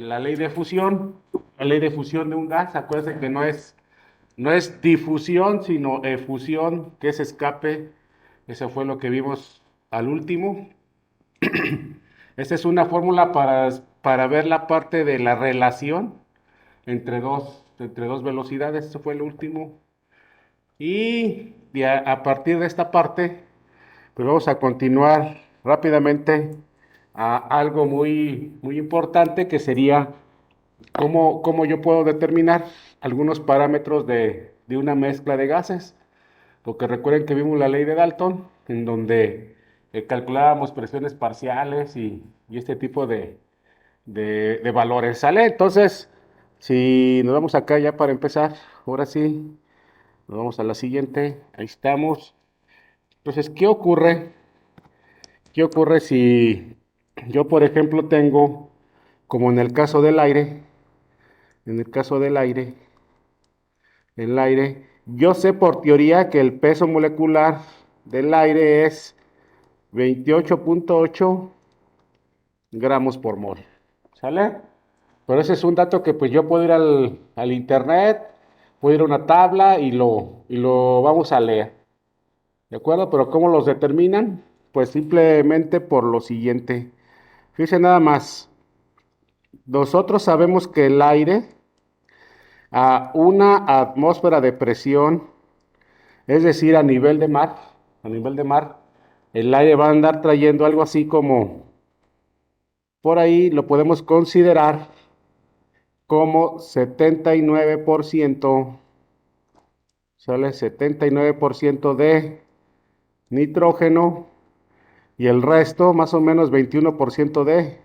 la ley de fusión. La ley de fusión de un gas, acuérdense que no es difusión, sino efusión, que es escape. Eso fue lo que vimos al último. Esta es una fórmula para ver la parte de la relación entre dos velocidades. Eso fue el último. Y a partir de esta parte, pues vamos a continuar rápidamente a algo muy, muy importante, que sería cómo yo puedo determinar algunos parámetros de una mezcla de gases. Porque recuerden que vimos la ley de Dalton, en donde calculábamos presiones parciales y este tipo de valores. ¿Sale? Entonces, si nos vamos acá ya para empezar, ahora sí, nos vamos a la siguiente. Ahí estamos. Entonces, ¿qué ocurre? ¿Qué ocurre si yo, por ejemplo, tengo, como en el caso del aire, en el caso del aire, el aire, yo sé por teoría que el peso molecular del aire es 28.8 gramos por mol. ¿Sale? Pero ese es un dato que pues yo puedo ir al internet, puedo ir a una tabla y lo vamos a leer. ¿De acuerdo? Pero ¿cómo los determinan? Pues simplemente por lo siguiente. Fíjense nada más. Nosotros sabemos que el aire a una atmósfera de presión, es decir, a nivel de mar, el aire va a andar trayendo algo así como, por ahí lo podemos considerar como 79%, ¿sale? 79% de nitrógeno y el resto, más o menos 21% de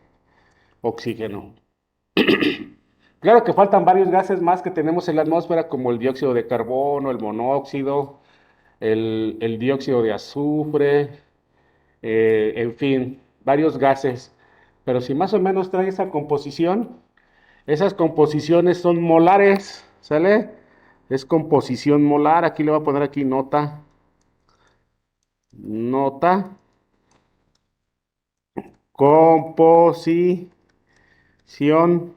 oxígeno. Claro que faltan varios gases más que tenemos en la atmósfera, como el dióxido de carbono, el monóxido, el dióxido de azufre, en fin, varios gases. Pero si más o menos trae esa composición, esas composiciones son molares, ¿sale? Es composición molar. Aquí le voy a poner aquí nota, nota, composición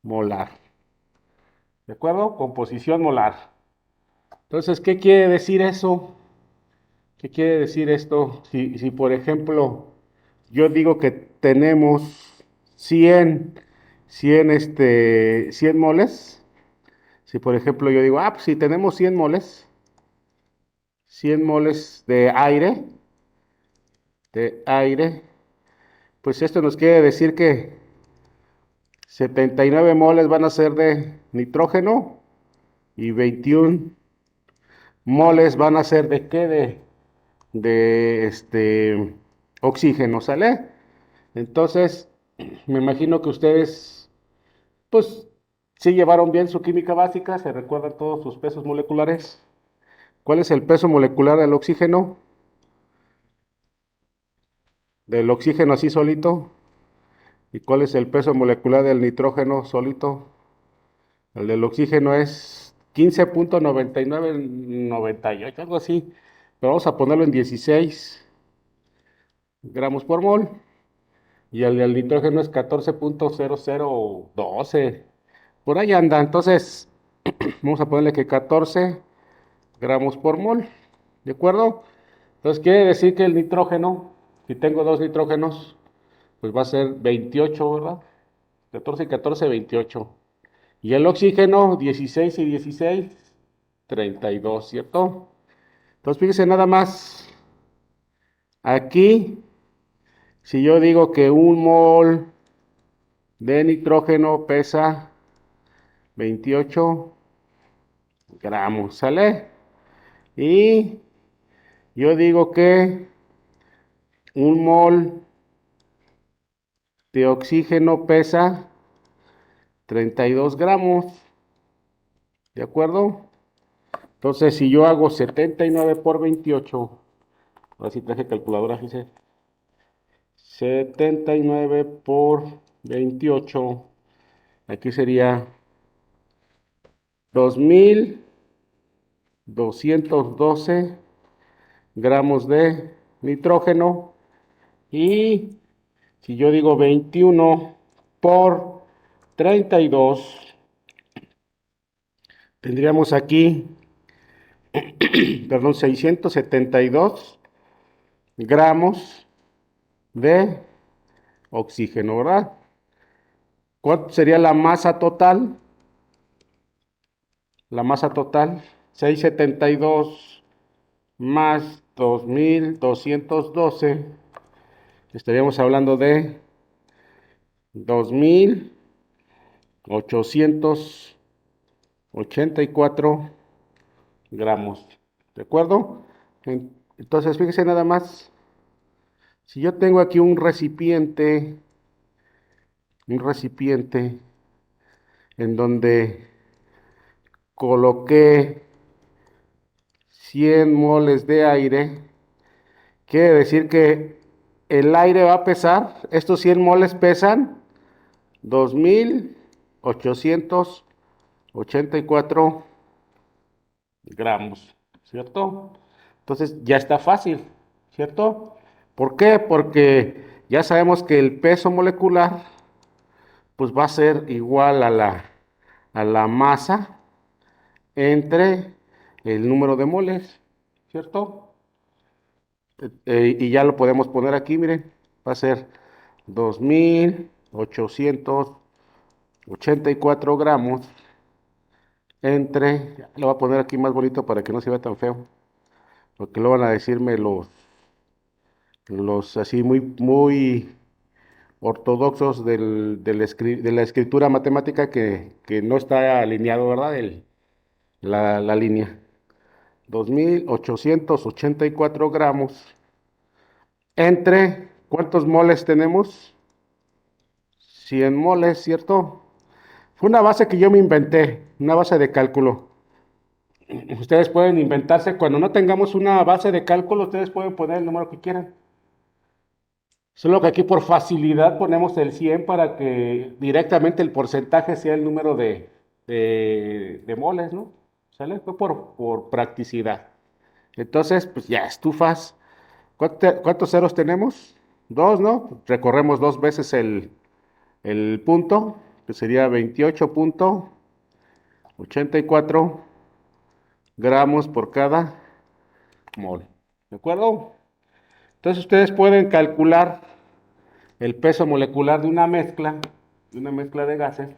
molar. ¿De acuerdo? Composición molar. Entonces, ¿qué quiere decir eso? ¿Qué quiere decir esto? Si por ejemplo, yo digo que tenemos 100 moles. Si por ejemplo yo digo, pues si tenemos 100 moles de aire, pues esto nos quiere decir que 79 moles van a ser de nitrógeno y 21 moles van a ser de qué, de oxígeno, ¿sale? Entonces, me imagino que ustedes, pues, sí llevaron bien su química básica, se recuerdan todos sus pesos moleculares. ¿Cuál es el peso molecular del oxígeno? Del oxígeno así solito. ¿Y cuál es el peso molecular del nitrógeno solito? El del oxígeno es 15.9998, algo así. Pero vamos a ponerlo en 16 gramos por mol. Y el del nitrógeno es 14.0012. Por ahí anda. Entonces, vamos a ponerle que 14 gramos por mol. ¿De acuerdo? Entonces, quiere decir que el nitrógeno, si tengo dos nitrógenos, pues va a ser 28, ¿verdad? 14 y 14, 28. Y el oxígeno, 16 y 16, 32, ¿cierto? Entonces, fíjense nada más. Aquí, si yo digo que un mol de nitrógeno pesa 28 gramos, ¿sale? Y yo digo que un mol de oxígeno pesa 32 gramos, ¿de acuerdo? Entonces, si yo hago 79 por 28, ahora sí traje calculadora, fíjese, 79 por 28, aquí sería 2212 gramos de nitrógeno. Y si yo digo 21 por 32. Tendríamos aquí, perdón, 672 gramos de oxígeno, ¿verdad? ¿Cuánto sería la masa total? La masa total, 672 más 2212, estaríamos hablando de 2884 gramos. ¿De acuerdo? Entonces, fíjese nada más. Si yo tengo aquí un recipiente en donde coloqué 100 moles de aire, quiere decir que el aire va a pesar, estos 100 moles pesan 2884 gramos, ¿cierto? Entonces ya está fácil, ¿cierto? ¿Por qué? Porque ya sabemos que el peso molecular pues va a ser igual a la masa entre el número de moles, ¿cierto? Y ya lo podemos poner aquí, miren, va a ser 2884 gramos entre, lo voy a poner aquí más bonito para que no se vea tan feo, porque lo van a decirme los así muy, muy ortodoxos de la escritura matemática que no está alineado, ¿verdad? La línea. 2884 gramos entre, ¿cuántos moles tenemos? 100 moles, ¿cierto? Fue una base que yo me inventé, una base de cálculo. Ustedes pueden inventarse, cuando no tengamos una base de cálculo, ustedes pueden poner el número que quieran. Solo que aquí por facilidad ponemos el 100 para que directamente el porcentaje sea el número de moles, ¿no? ¿Sale? Fue por practicidad. Entonces, pues ya estufas. ¿Cuántos ceros tenemos? Dos, ¿no? Recorremos dos veces el punto, que sería 28.84 gramos por cada mol. ¿De acuerdo? Entonces ustedes pueden calcular el peso molecular de una mezcla de gases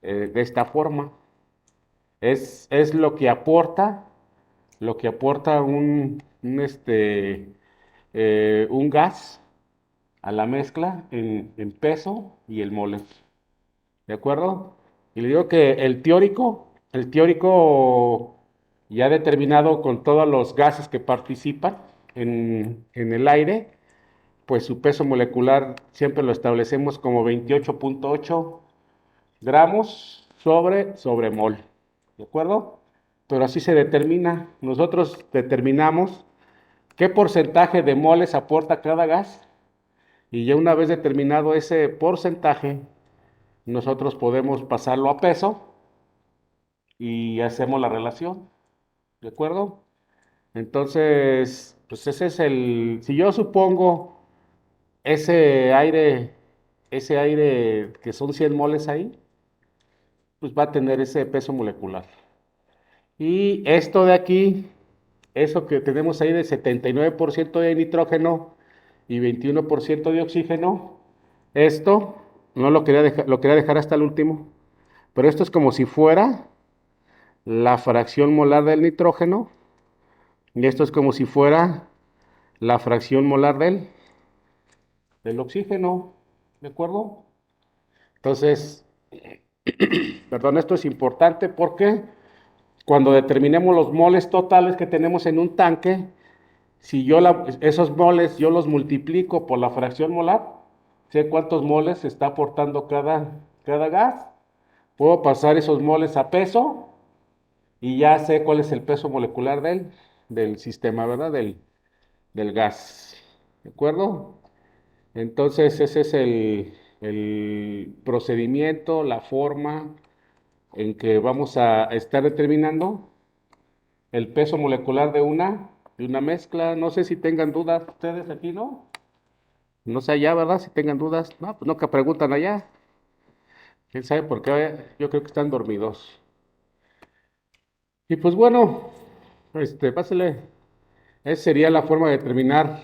de esta forma. Es lo que aporta un gas a la mezcla en peso y el mole. ¿De acuerdo? Y le digo que el teórico ya determinado con todos los gases que participan en el aire, pues su peso molecular siempre lo establecemos como 28.8 gramos sobre mol. ¿De acuerdo? Pero así se determina. Nosotros determinamos qué porcentaje de moles aporta cada gas y ya una vez determinado ese porcentaje, nosotros podemos pasarlo a peso y hacemos la relación. ¿De acuerdo? Entonces, pues si yo supongo ese aire que son 100 moles ahí, pues va a tener ese peso molecular. Y esto de aquí, eso que tenemos ahí de 79% de nitrógeno y 21% de oxígeno, esto no lo quería dejar hasta el último, pero esto es como si fuera la fracción molar del nitrógeno y esto es como si fuera la fracción molar del oxígeno, ¿de acuerdo? Entonces, perdón, esto es importante porque cuando determinemos los moles totales que tenemos en un tanque, si esos moles yo los multiplico por la fracción molar, sé cuántos moles está aportando cada gas, puedo pasar esos moles a peso y ya sé cuál es el peso molecular del sistema, ¿verdad? Del gas. ¿De acuerdo? Entonces ese es el procedimiento, la forma en que vamos a estar determinando el peso molecular de una mezcla. No sé si tengan dudas ustedes aquí, ¿no? No sé allá, ¿verdad? Si tengan dudas. No, pues no que preguntan allá. ¿Quién sabe por qué? Yo creo que están dormidos. Y pues bueno, pásale. Esa sería la forma de determinar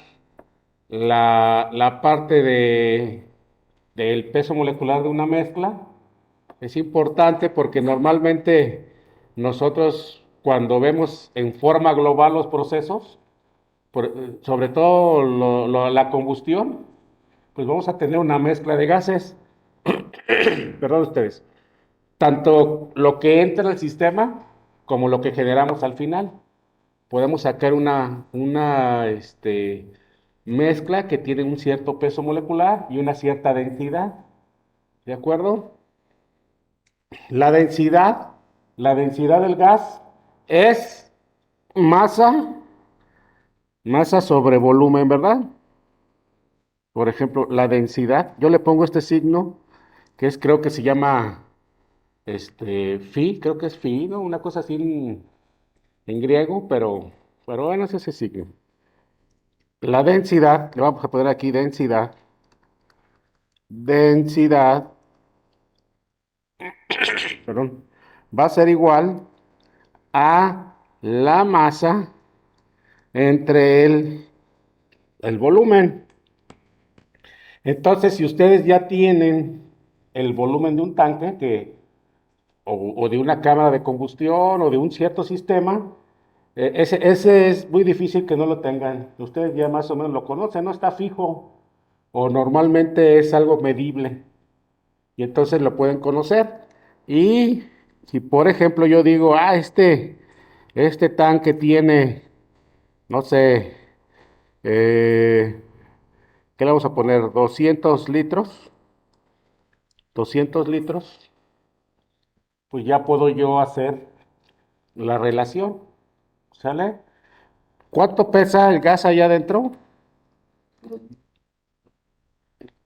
la parte del peso molecular de una mezcla. Es importante porque normalmente nosotros cuando vemos en forma global los procesos, sobre todo la combustión, pues vamos a tener una mezcla de gases, perdón ustedes, tanto lo que entra al sistema como lo que generamos al final. Podemos sacar una mezcla que tiene un cierto peso molecular y una cierta densidad, ¿de acuerdo? La densidad, la densidad del gas es masa, masa sobre volumen, ¿verdad? Por ejemplo, la densidad, yo le pongo este signo que es, creo que se llama, phi, creo que es phi, ¿no? Una cosa así en griego, pero bueno, es ese signo. La densidad, le vamos a poner aquí densidad, densidad, perdón, va a ser igual a la masa entre el volumen. Entonces, si ustedes ya tienen el volumen de un tanque o de una cámara de combustión o de un cierto sistema, ese es muy difícil que no lo tengan. Ustedes ya más o menos lo conocen, no está fijo o normalmente es algo medible y entonces lo pueden conocer. Y si por ejemplo yo digo, este tanque tiene, no sé, eh, ¿qué le vamos a poner? 200 litros. 200 litros, pues ya puedo yo hacer la relación, ¿sale? ¿Cuánto pesa el gas allá adentro?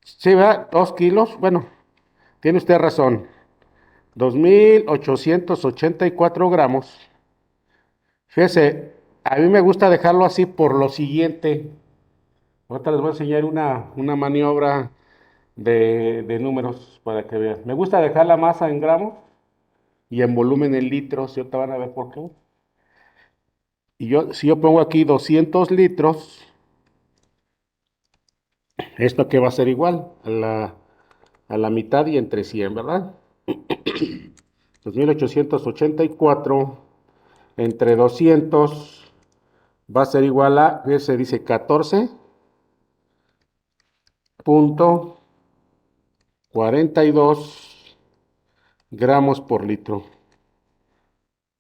Sí, ¿verdad? 2 kilos. Bueno, tiene usted razón. 2884 gramos. Fíjese, a mí me gusta dejarlo así por lo siguiente. Ahorita les voy a enseñar una maniobra de números para que vean. Me gusta dejar la masa en gramos y en volumen en litros. Y ahorita van a ver por qué. Y si yo pongo aquí 200 litros, esto que va a ser igual a la mitad y entre 100, ¿verdad? 2884 entre 200 va a ser igual a, se dice 14.42 gramos por litro.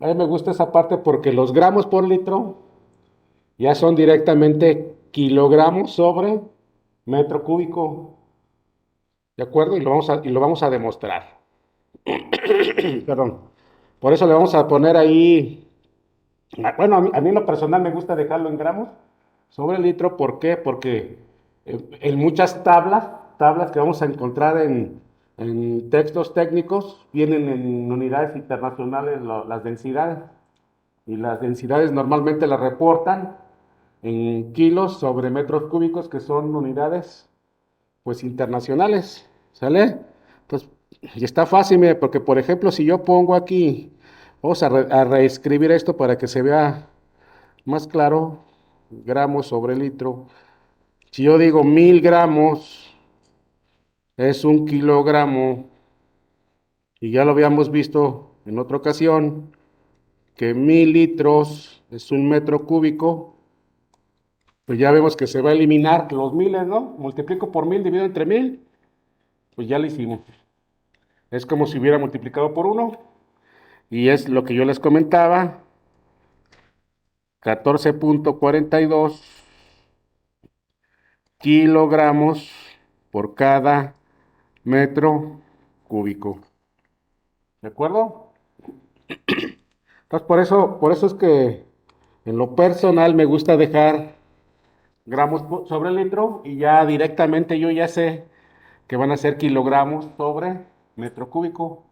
A mí me gusta esa parte porque los gramos por litro ya son directamente kilogramos sobre metro cúbico. ¿De acuerdo? Y lo vamos a demostrar. Perdón. Por eso le vamos a poner ahí. Bueno, a mí en lo personal me gusta dejarlo en gramos sobre litro. ¿Por qué? Porque en muchas tablas que vamos a encontrar en textos técnicos, vienen en unidades internacionales las densidades. Y las densidades normalmente las reportan en kilos sobre metros cúbicos, que son unidades pues internacionales, ¿sale? Entonces, y está fácil, mire, porque por ejemplo, si yo pongo aquí, vamos a reescribir esto para que se vea más claro, gramos sobre litro. Si yo digo 1000 gramos es 1 kilogramo, y ya lo habíamos visto en otra ocasión, que 1000 litros es 1 metro cúbico, pues ya vemos que se va a eliminar los miles, ¿no? Multiplico por 1000, divido entre 1000, pues ya lo hicimos. Es como si hubiera multiplicado por uno. Y es lo que yo les comentaba, 14.42 kilogramos por cada metro cúbico. ¿De acuerdo? Entonces, por eso es que en lo personal me gusta dejar gramos sobre litro y ya directamente yo ya sé que van a ser kilogramos sobre metro cúbico.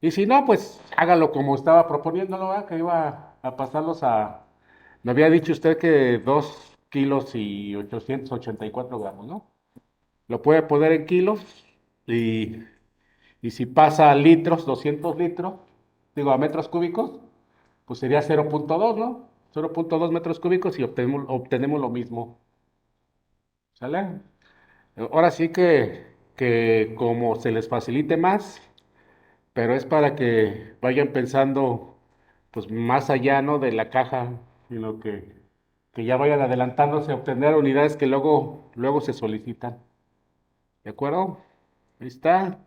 Y si no, pues hágalo como estaba proponiéndolo, ¿verdad? Que iba a pasarlos a... Me había dicho usted que 2 kilos y 884 gramos, ¿no? Lo puede poner en kilos y, Y si pasa a litros, 200 litros, digo a metros cúbicos, pues sería 0.2, ¿no? 0.2 metros cúbicos y obtenemos lo mismo. ¿Sale? Ahora sí que como se les facilite más, pero es para que vayan pensando pues más allá, ¿no? De la caja, sino que ya vayan adelantándose a obtener unidades que luego se solicitan. ¿De acuerdo? Ahí está.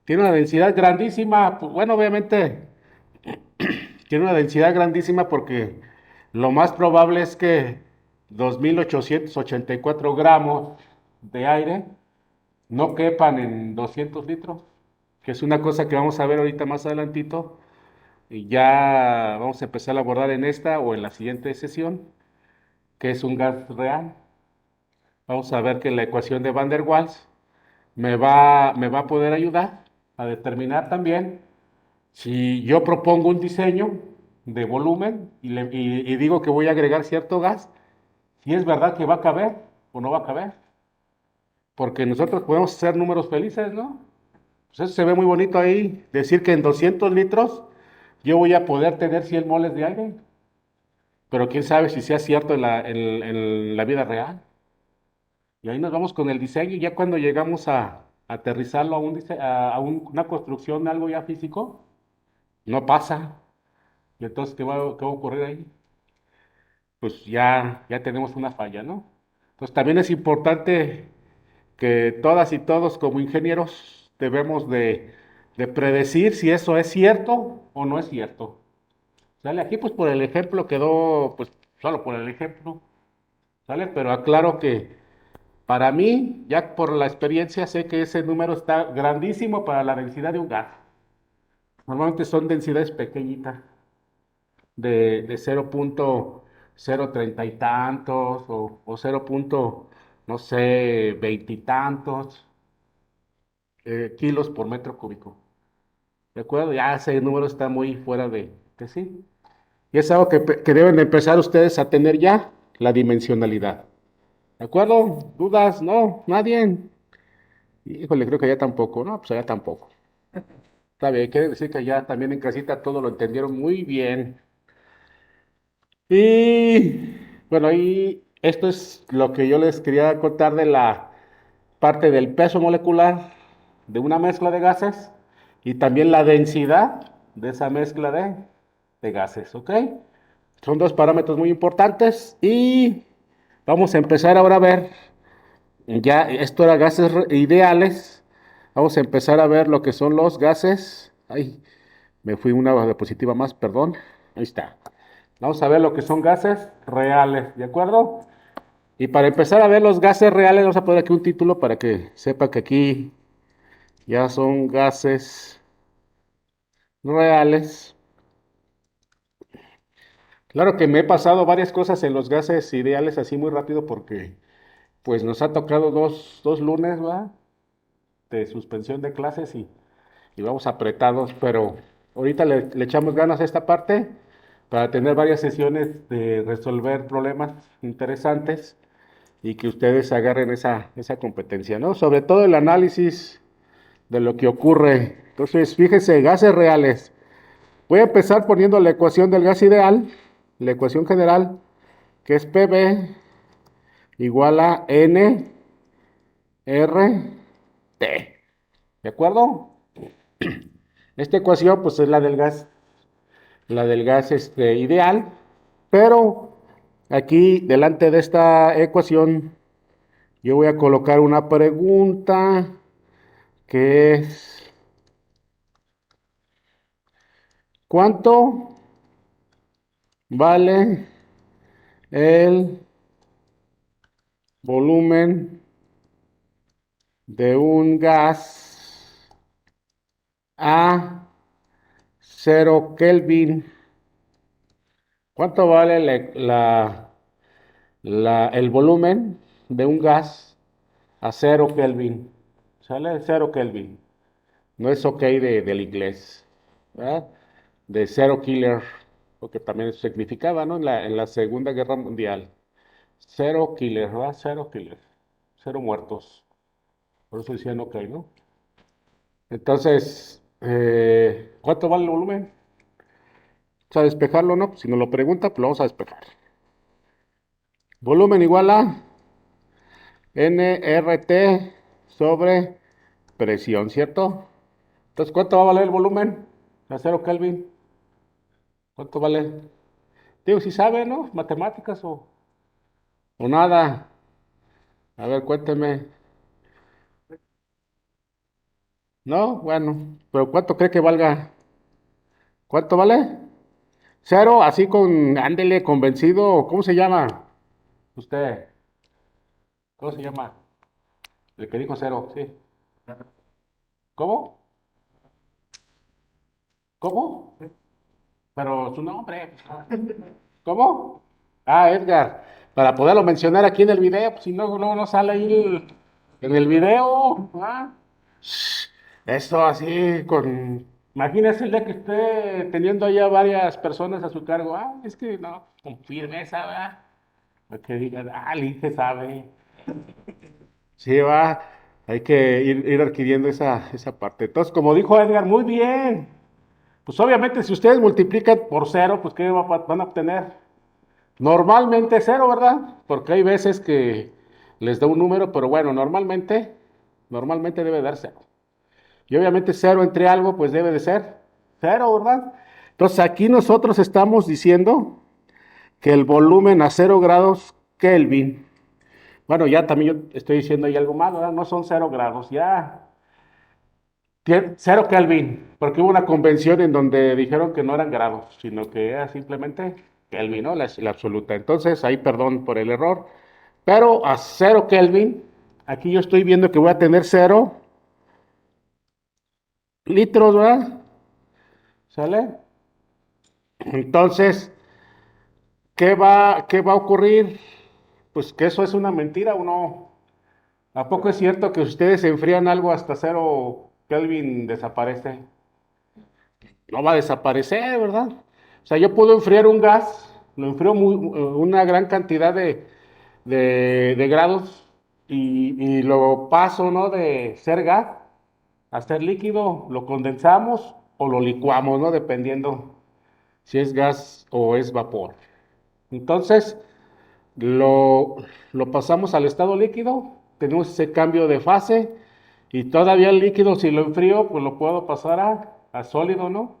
Tiene una densidad grandísima. Pues, bueno, obviamente tiene una densidad grandísima porque lo más probable es que 2.884 gramos de aire no quepan en 200 litros, que es una cosa que vamos a ver ahorita más adelantito y ya vamos a empezar a abordar en esta o en la siguiente sesión, que es un gas real. Vamos a ver que la ecuación de Van der Waals me va a poder ayudar a determinar también si yo propongo un diseño de volumen y digo que voy a agregar cierto gas, si es verdad que va a caber o no va a caber. Porque nosotros podemos hacer números felices, ¿no? Pues eso se ve muy bonito ahí, decir que en 200 litros yo voy a poder tener 100 moles de aire, pero quién sabe si sea cierto en la vida real. Y ahí nos vamos con el diseño, y ya cuando llegamos a aterrizarlo una construcción, algo ya físico, no pasa. Y entonces, ¿qué va a ocurrir ahí? Pues ya tenemos una falla, ¿no? Entonces también es importante que todas y todos como ingenieros debemos de predecir si eso es cierto o no es cierto. ¿Sale? Aquí pues por el ejemplo quedó, pues solo por el ejemplo, ¿sale? Pero aclaro que para mí, ya por la experiencia, sé que ese número está grandísimo para la densidad de un gas. Normalmente son densidades pequeñitas, de 0.030 y tantos o 0. No sé, 20 y tantos kilos por metro cúbico. ¿De acuerdo? Ya ese número está muy fuera de sí. Y es algo que deben empezar ustedes a tener ya, la dimensionalidad. ¿De acuerdo? ¿Dudas? No, nadie. Híjole, creo que ya tampoco, ¿no? Pues allá tampoco. Está bien, quiere decir que ya también en casita todo lo entendieron muy bien. Y bueno, y esto es lo que yo les quería contar de la parte del peso molecular de una mezcla de gases y también la densidad de esa mezcla de gases, ¿ok? Son dos parámetros muy importantes y vamos a empezar ahora a ver, ya esto era gases ideales, vamos a empezar a ver lo que son los gases, ay, me fui una diapositiva más, perdón, ahí está. Vamos a ver lo que son gases reales, ¿de acuerdo? Y para empezar a ver los gases reales, vamos a poner aquí un título para que sepa que aquí ya son gases reales. Claro que me he pasado varias cosas en los gases ideales así muy rápido porque pues nos ha tocado dos lunes, ¿va? De suspensión de clases y vamos apretados, pero ahorita le echamos ganas a esta parte para tener varias sesiones de resolver problemas interesantes y que ustedes agarren esa competencia, ¿no? Sobre todo el análisis de lo que ocurre. Entonces, fíjense, gases reales. Voy a empezar poniendo la ecuación del gas ideal, la ecuación general, que es PV igual a N R T. ¿De acuerdo? Esta ecuación pues es la del gas ideal, pero aquí delante de esta ecuación yo voy a colocar una pregunta que es ¿cuánto vale el volumen de un gas a 0 Kelvin? ¿Cuánto vale el volumen de un gas a 0 Kelvin? ¿Sale? 0 Kelvin. No es ok del inglés, ¿verdad? De 0 killer, porque también eso significaba, ¿no? En la Segunda Guerra Mundial. 0 killer, ¿verdad? 0 killer. 0 muertos. Por eso decían ok, ¿no? Entonces, ¿cuánto vale el volumen? Vamos a despejarlo, ¿no? Si nos lo pregunta, pues lo vamos a despejar. Volumen igual a nRT sobre presión, ¿cierto? Entonces, ¿cuánto va a valer el volumen a 0 Kelvin? ¿Cuánto vale? Digo, si sabe, ¿no? Matemáticas o nada. A ver, cuénteme. No, bueno, pero ¿cuánto cree que valga? ¿Cuánto vale? Cero, así con, ándele, convencido. ¿Cómo se llama? Usted, ¿cómo se llama? El que dijo cero, sí. ¿Cómo? ¿Cómo? Pero su nombre. ¿Cómo? Ah, Edgar. Para poderlo mencionar aquí en el video, pues si no, no sale ahí en el video. ¿Ah? Eso así con... Imagínese el día que esté teniendo ya varias personas a su cargo. Ah, es que no, con firmeza, ¿verdad? Para que digan, ah, el INGE sabe. Sí, va. Hay que ir adquiriendo esa parte. Entonces, como dijo Edgar, muy bien. Pues obviamente si ustedes multiplican por cero, pues ¿qué van a obtener? Normalmente cero, ¿verdad? Porque hay veces que les da un número, pero bueno, normalmente debe dar cero. Y obviamente cero entre algo, pues debe de ser cero, ¿verdad? Entonces aquí nosotros estamos diciendo que el volumen a 0 grados Kelvin, bueno, ya también yo estoy diciendo ahí algo más, ¿verdad? No son 0 grados, ya 0 Kelvin, porque hubo una convención en donde dijeron que no eran grados, sino que era simplemente Kelvin, ¿no? La absoluta. Entonces, ahí perdón por el error. Pero a 0 Kelvin, aquí yo estoy viendo que voy a tener 0 litros, ¿verdad? ¿Sale? Entonces, ¿qué va a ocurrir? Pues que eso es una mentira o no. ¿A poco es cierto que ustedes enfrían algo hasta 0 Kelvin desaparece? No va a desaparecer, ¿verdad? O sea, yo puedo enfriar un gas, lo enfrío una gran cantidad de grados y lo paso, ¿no? De ser gas a ser líquido, lo condensamos o lo licuamos, ¿no? Dependiendo si es gas o es vapor. Entonces, lo, lo pasamos al estado líquido, tenemos ese cambio de fase y todavía el líquido, si lo enfrío, pues lo puedo pasar a sólido, ¿no?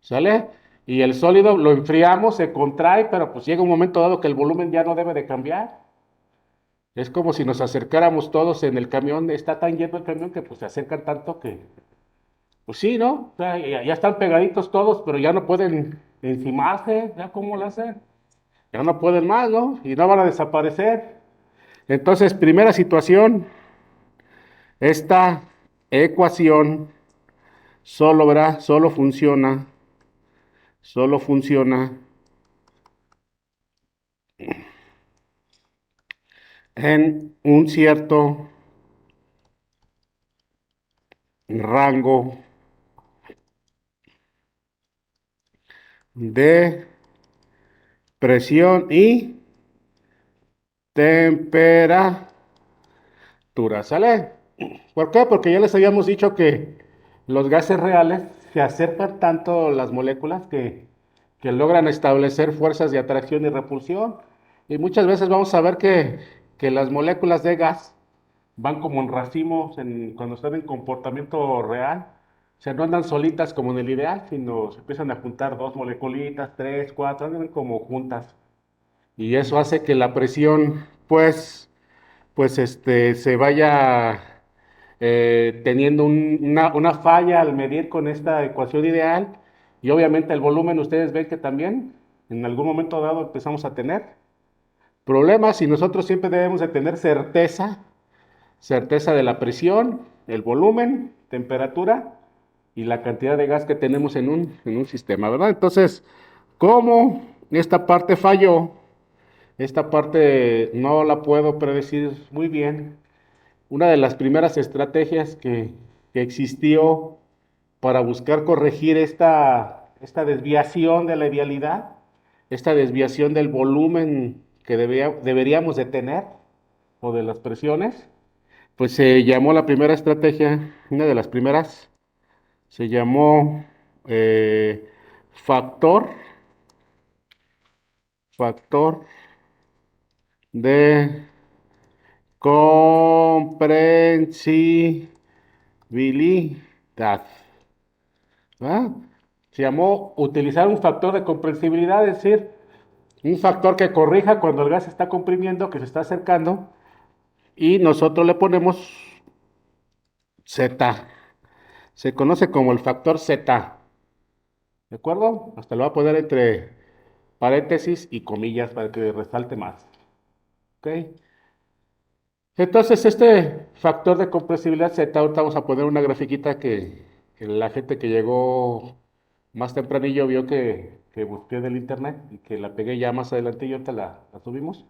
¿Sale? Y el sólido lo enfriamos, se contrae, pero pues llega un momento dado que el volumen ya no debe de cambiar. Es como si nos acercáramos todos en el camión, está tan lleno el camión que pues se acercan tanto que, pues sí, ¿no? O sea, ya están pegaditos todos, pero ya no pueden encimarse, ¿ya cómo lo hacen? Ya no pueden más, ¿no? Y no van a desaparecer. Entonces, primera situación, esta ecuación solo, ¿verdad? Solo funciona en un cierto rango de presión y temperatura, ¿sale? ¿Por qué? Porque ya les habíamos dicho que los gases reales se acercan tanto las moléculas que logran establecer fuerzas de atracción y repulsión. Y muchas veces vamos a ver que las moléculas de gas van como en racimos cuando están en comportamiento real. O sea, no andan solitas como en el ideal, sino se empiezan a juntar dos moleculitas, tres, cuatro, andan como juntas. Y eso hace que la presión, se vaya teniendo una falla al medir con esta ecuación ideal. Y obviamente el volumen, ustedes ven que también en algún momento dado empezamos a tener problemas y nosotros siempre debemos de tener certeza de la presión, el volumen, temperatura y la cantidad de gas que tenemos en un sistema, ¿verdad? Entonces, ¿cómo esta parte falló? Esta parte no la puedo predecir muy bien. Una de las primeras estrategias que existió para buscar corregir esta desviación de la vialidad, esta desviación del volumen que deberíamos de tener o de las presiones, pues se llamó la primera estrategia, una de las primeras, se llamó factor, factor de comprensibilidad. ¿Ah? Se llamó utilizar un factor de comprensibilidad, es decir, un factor que corrija cuando el gas se está comprimiendo, que se está acercando, y nosotros le ponemos Z. Se conoce como el factor Z. ¿De acuerdo? Hasta lo voy a poner entre paréntesis y comillas para que resalte más. ¿Ok? Entonces, este factor de compresibilidad Z, ahorita vamos a poner una grafiquita que la gente que llegó más tempranillo vio que busqué del internet y que la pegué ya más adelante y ahorita la subimos.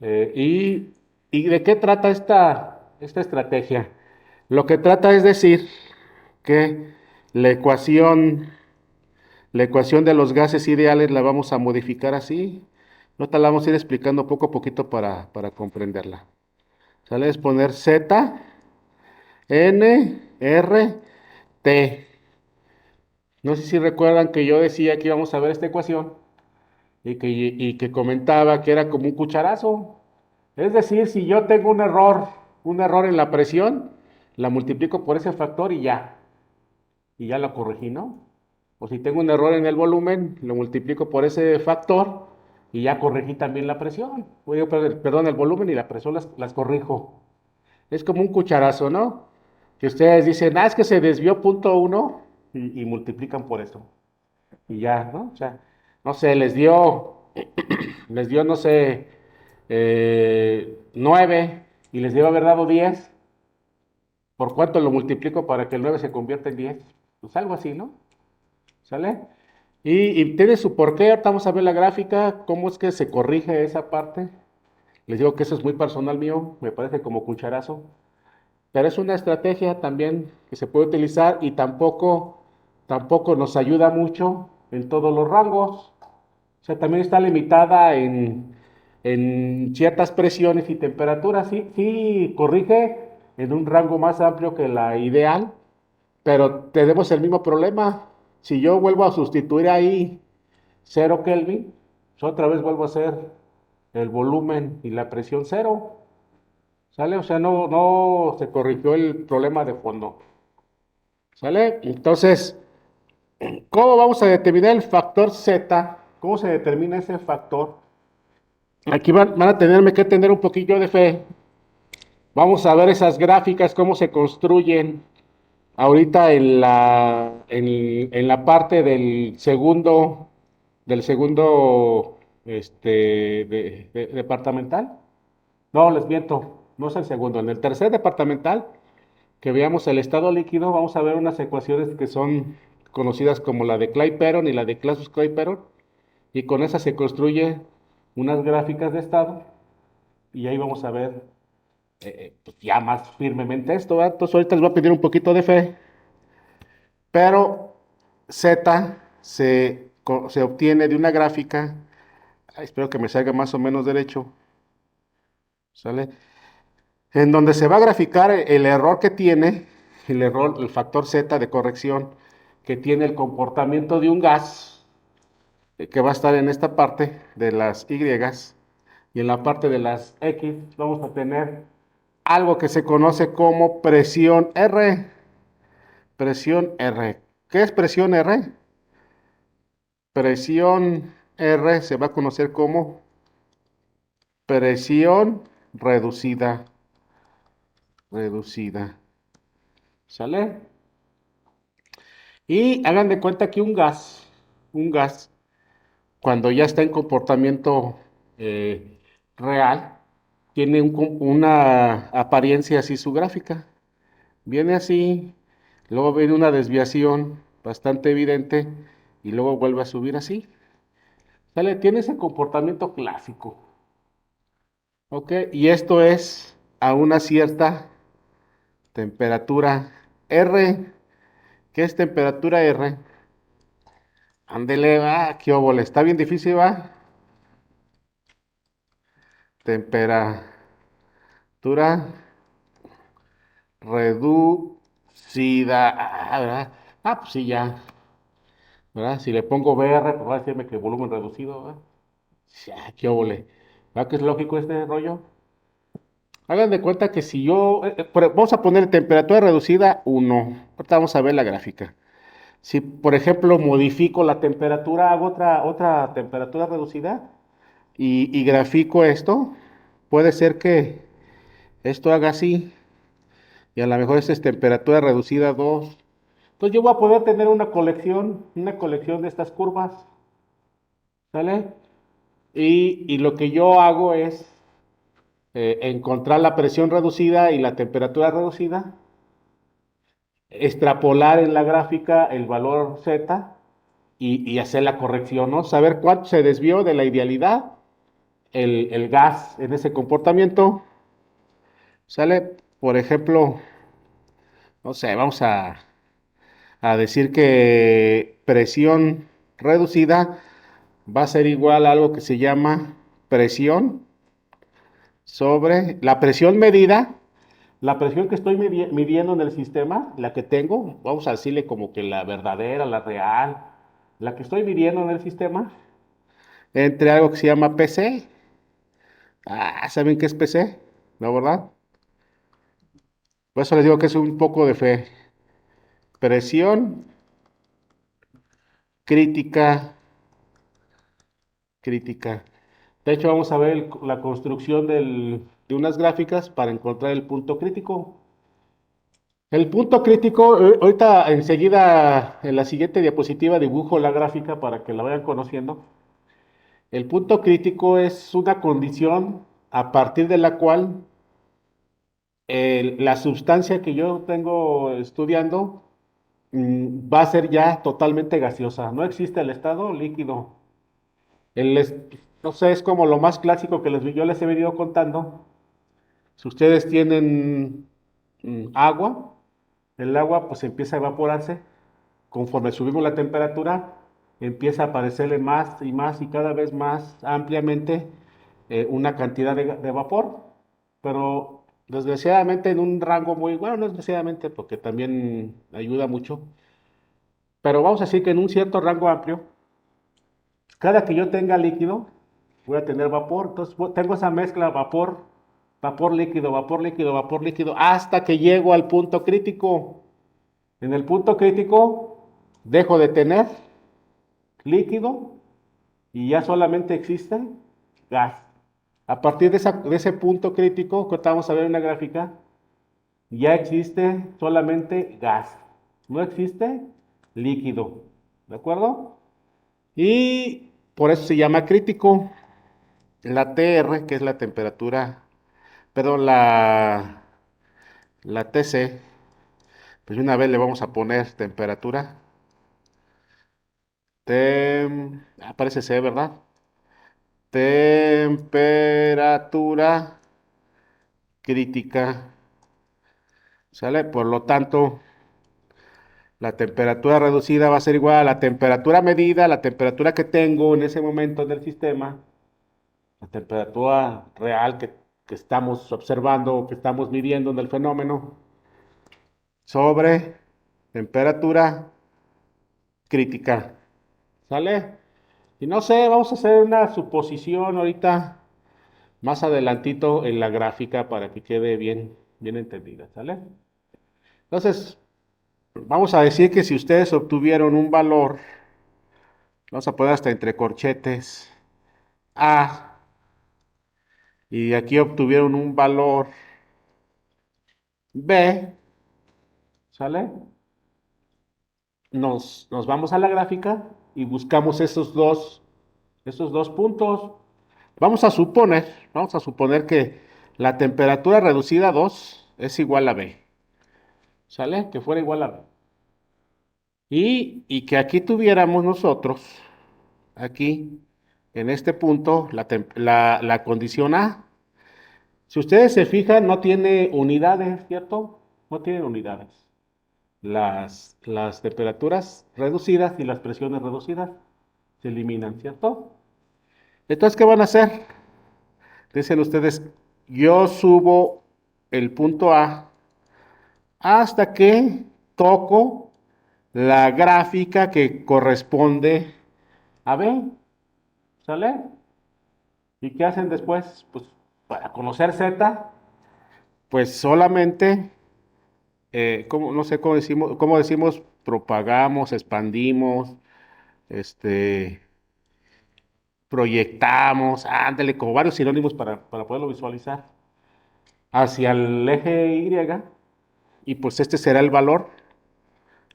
Eh, y, ¿Y de qué trata esta estrategia? Lo que trata es decir que la ecuación, la ecuación de los gases ideales la vamos a modificar así. Ahorita la vamos a ir explicando poco a poquito para comprenderla. ¿Sale? Es poner Z, N, R, T. No sé si recuerdan que yo decía que íbamos a ver esta ecuación y que comentaba que era como un cucharazo. Es decir, si yo tengo un error en la presión, la multiplico por ese factor y ya lo corregí, ¿no? O si tengo un error en el volumen, lo multiplico por ese factor y ya corregí también la presión. Perdón, el volumen y la presión las corrijo. Es como un cucharazo, ¿no? Que ustedes dicen, es que se desvió punto uno y multiplican por eso. Y ya, ¿no? O sea, no sé, no sé, 9 y les debe haber dado 10. ¿Por cuánto lo multiplico para que el 9 se convierta en 10? Pues algo así, ¿no? ¿Sale? Y tiene su porqué. Ahorita vamos a ver la gráfica, cómo es que se corrige esa parte. Les digo que eso es muy personal mío, me parece como cucharazo. Pero es una estrategia también que se puede utilizar y tampoco nos ayuda mucho en todos los rangos. O sea, también está limitada en ciertas presiones y temperaturas. Sí, sí, corrige en un rango más amplio que la ideal, pero tenemos el mismo problema. Si yo vuelvo a sustituir ahí 0 Kelvin, pues otra vez vuelvo a hacer el volumen y la presión cero. ¿Sale? O sea, no se corrigió el problema de fondo. ¿Sale? Entonces, ¿cómo vamos a determinar el factor Z? ¿Cómo se determina ese factor? Aquí van a tenerme que tener un poquillo de fe. Vamos a ver esas gráficas, cómo se construyen ahorita en la parte del segundo departamental. No, les miento, no es el segundo. En el tercer departamental, que veamos el estado líquido, vamos a ver unas ecuaciones que son conocidas como la de Clapeyron y la de Clausius-Clapeyron, y con esa se construye unas gráficas de estado, y ahí vamos a ver pues ya más firmemente esto, ¿verdad? Entonces ahorita les voy a pedir un poquito de fe, pero Z se obtiene de una gráfica, espero que me salga más o menos derecho, ¿sale? En donde se va a graficar el error que tiene, el factor Z de corrección, que tiene el comportamiento de un gas, que va a estar en esta parte de las Y, y en la parte de las X vamos a tener algo que se conoce como presión R. Presión R. ¿Qué es presión R? Presión R se va a conocer como presión reducida. Reducida. ¿Sale? Y hagan de cuenta que un gas, cuando ya está en comportamiento real, tiene una apariencia así su gráfica. Viene así, luego viene una desviación bastante evidente y luego vuelve a subir así. ¿Sale? Tiene ese comportamiento clásico. ¿Ok? Y esto es a una cierta temperatura R. ¿Qué es temperatura R? Ándele, va, qué óvole. Está bien difícil, va. Temperatura reducida. ¿Verdad? Pues sí, ya. ¿Verdad? Si le pongo BR, pues va a decirme que volumen reducido, ¿verdad? Ya, qué óvole. ¿Verdad que es lógico este rollo? Hagan de cuenta que si yo, vamos a poner temperatura reducida 1. Ahorita vamos a ver la gráfica. Si, por ejemplo, modifico la temperatura, hago otra temperatura reducida y grafico esto, puede ser que esto haga así y a lo mejor esta es temperatura reducida 2. Entonces yo voy a poder tener una colección de estas curvas, ¿sale? Y lo que yo hago es encontrar la presión reducida y la temperatura reducida, extrapolar en la gráfica el valor Z y hacer la corrección, ¿no? Saber cuánto se desvió de la idealidad el gas en ese comportamiento. ¿Sale? Por ejemplo, no sé, vamos a decir que presión reducida va a ser igual a algo que se llama presión sobre la presión medida. La presión que estoy midiendo en el sistema, la que tengo, vamos a decirle como que la verdadera, la real, la que estoy midiendo en el sistema, entre algo que se llama PC. ¿Saben qué es PC? ¿No, verdad? Por eso les digo que es un poco de fe. Presión crítica, crítica. De hecho, vamos a ver la construcción de unas gráficas para encontrar el punto crítico. El punto crítico, ahorita enseguida en la siguiente diapositiva dibujo la gráfica para que la vayan conociendo. El punto crítico es una condición a partir de la cual la sustancia que yo tengo estudiando va a ser ya totalmente gaseosa. No existe el estado líquido. No sé, es como lo más clásico que yo les he venido contando. Si ustedes tienen agua, el agua pues empieza a evaporarse. Conforme subimos la temperatura, empieza a aparecerle más y más y cada vez más ampliamente una cantidad de vapor. Pero desgraciadamente en un rango muy, bueno, no desgraciadamente porque también ayuda mucho, pero vamos a decir que en un cierto rango amplio, cada que yo tenga líquido, voy a tener vapor. Entonces tengo esa mezcla vapor, vapor líquido, vapor líquido, vapor líquido, hasta que llego al punto crítico. En el punto crítico dejo de tener líquido y ya solamente existe gas. A partir de ese punto crítico, que vamos a ver en la gráfica, ya existe solamente gas. No existe líquido. ¿De acuerdo? Y por eso se llama crítico. La TR, que es la temperatura, perdón, la TC, pues una vez le vamos a poner temperatura. Aparece C, ¿verdad? Temperatura crítica. ¿Sale? Por lo tanto, la temperatura reducida va a ser igual a la temperatura medida, la temperatura que tengo en ese momento del sistema, la temperatura real que estamos observando, que estamos midiendo en el fenómeno, sobre temperatura crítica. ¿Sale? Y no sé, vamos a hacer una suposición ahorita, más adelantito en la gráfica para que quede bien, bien entendida. ¿Sale? Entonces, vamos a decir que si ustedes obtuvieron un valor, vamos a poner hasta entre corchetes A, y aquí obtuvieron un valor B, ¿sale? Nos vamos a la gráfica y buscamos esos dos puntos. Vamos a suponer que la temperatura reducida a 2 es igual a B, ¿sale? Que fuera igual a B. Y que aquí tuviéramos nosotros, aquí, en este punto, la condición A. Si ustedes se fijan, no tiene unidades, ¿cierto? No tiene unidades. Las temperaturas reducidas y las presiones reducidas se eliminan, ¿cierto? Entonces, ¿qué van a hacer? Dicen ustedes, yo subo el punto A hasta que toco la gráfica que corresponde a B, ¿sale? ¿Y qué hacen después? Pues para conocer Z, pues solamente, no sé cómo decimos, propagamos, expandimos, este, proyectamos, ándale, como varios sinónimos para poderlo visualizar, hacia el eje y pues este será el valor,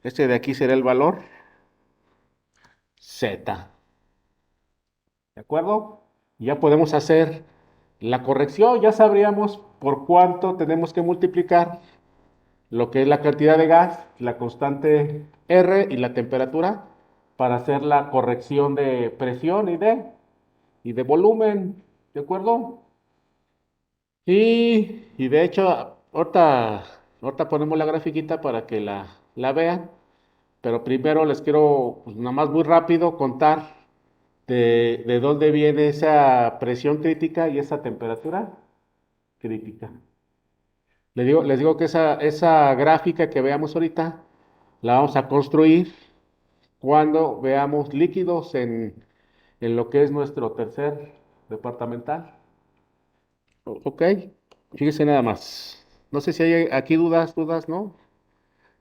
este de aquí será el valor Z, ¿de acuerdo? Ya podemos hacer la corrección, ya sabríamos por cuánto tenemos que multiplicar lo que es la cantidad de gas, la constante R y la temperatura para hacer la corrección de presión y de volumen, ¿de acuerdo? Y de hecho, ahorita ponemos la grafiquita para que la vean, pero primero les quiero, pues, nada más muy rápido contar de dónde viene esa presión crítica y esa temperatura crítica. Les digo que esa gráfica que veamos ahorita la vamos a construir cuando veamos líquidos en lo que es nuestro tercer departamental. Ok, fíjese nada más. No sé si hay aquí dudas, ¿no?